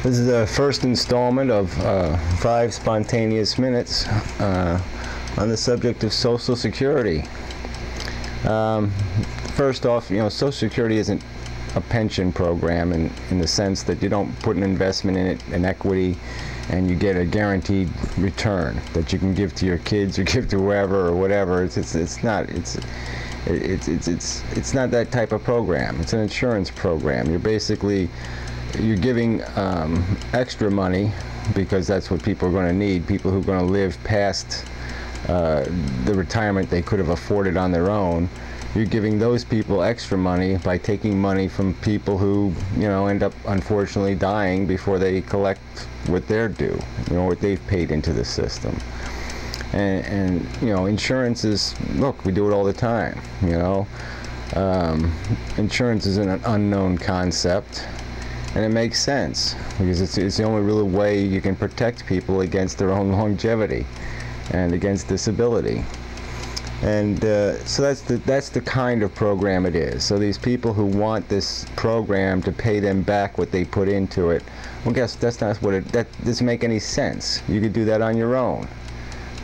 This is the first installment of 5 spontaneous minutes on the subject of Social Security. First off, Social Security isn't a pension program in the sense that you don't put an investment in it, an equity, and you get a guaranteed return that you can give to your kids or give to whoever or whatever. It's not that type of program. It's an insurance program. You're giving extra money because that's what people are going to need, people who are going to live past the retirement they could have afforded on their own. You're giving those people extra money by taking money from people who, end up unfortunately dying before they collect what they're due, what they've paid into the system. And insurance is, look, we do it all the time, Insurance is an unknown concept. And it makes sense because it's the only real way you can protect people against their own longevity and against disability. And so that's the kind of program it is. So these people who want this program to pay them back what they put into it, well, guess that's not what that doesn't make any sense. You could do that on your own.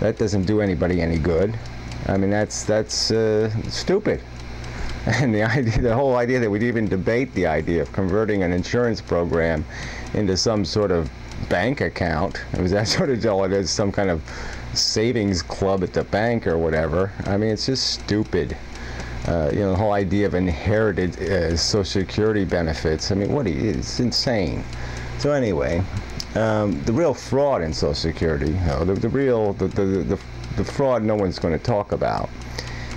That doesn't do anybody any good. I mean, that's stupid. And the whole idea that we'd even debate the idea of converting an insurance program into some sort of bank account, that sort of all it is, some kind of savings club at the bank or whatever. I mean, it's just stupid. The whole idea of inherited Social Security benefits. I mean, it's insane. So anyway, the real fraud in Social Security, the fraud no one's going to talk about,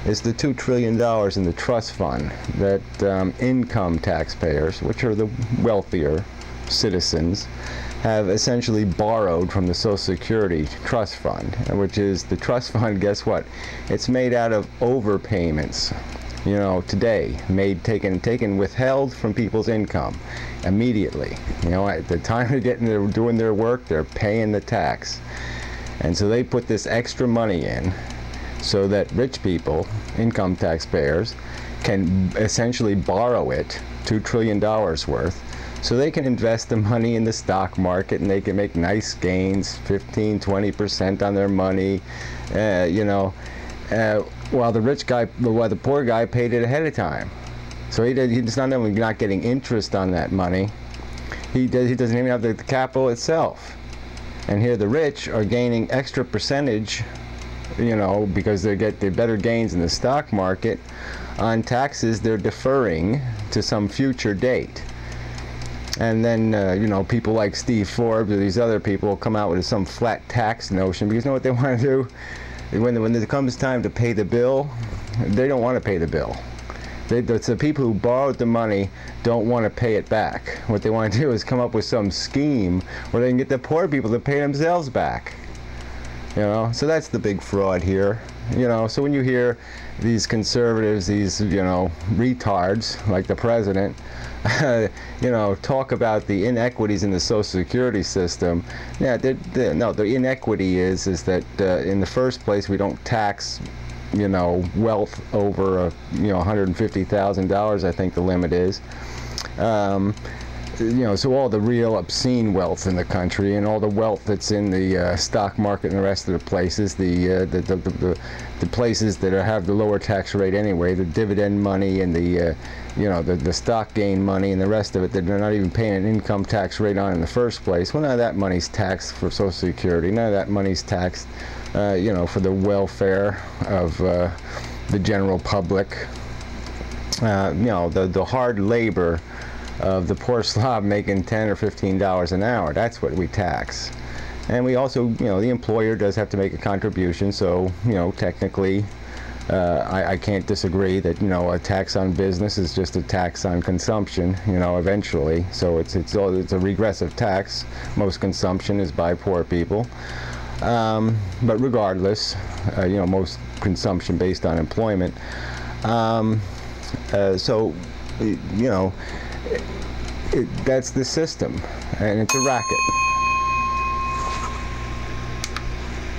is the $2 trillion in the trust fund that income taxpayers, which are the wealthier citizens, have essentially borrowed from the Social Security trust fund, which is the trust fund, guess what? It's made out of overpayments, today, taken withheld from people's income immediately. At the time they're doing their work, they're paying the tax. And so they put this extra money in so that rich people, income taxpayers, can essentially borrow it, $2 trillion worth, so they can invest the money in the stock market and they can make nice gains, 15–20% on their money, while the poor guy paid it ahead of time. So he's not only not getting interest on that money, he doesn't even have the capital itself. And here the rich are gaining extra percentage, because they get the better gains in the stock market on taxes they're deferring to some future date. And then, people like Steve Forbes or these other people come out with some flat tax notion because what they want to do, when it comes time to pay the bill, they don't want to pay the bill. The people who borrowed the money don't want to pay it back. What they want to do is come up with some scheme where they can get the poor people to pay themselves back. So that's the big fraud here. So when you hear these conservatives, these retards like the president, talk about the inequities in the Social Security system. Yeah, the inequity is that in the first place we don't tax wealth over $150,000, I think the limit is. So all the real obscene wealth in the country and all the wealth that's in the stock market and the rest of the places, the places that have the lower tax rate anyway, the dividend money and the stock gain money and the rest of it that they're not even paying an income tax rate on in the first place. Well, none of that money's taxed for Social Security. None of that money's taxed, for the welfare of the general public. The hard labor of the poor slob making $10 or $15 an hour. That's what we tax. And we also, the employer does have to make a contribution, so, technically, I can't disagree that, a tax on business is just a tax on consumption, eventually. So it's a regressive tax. Most consumption is by poor people. But regardless, most consumption based on employment. That's the system, and it's a racket.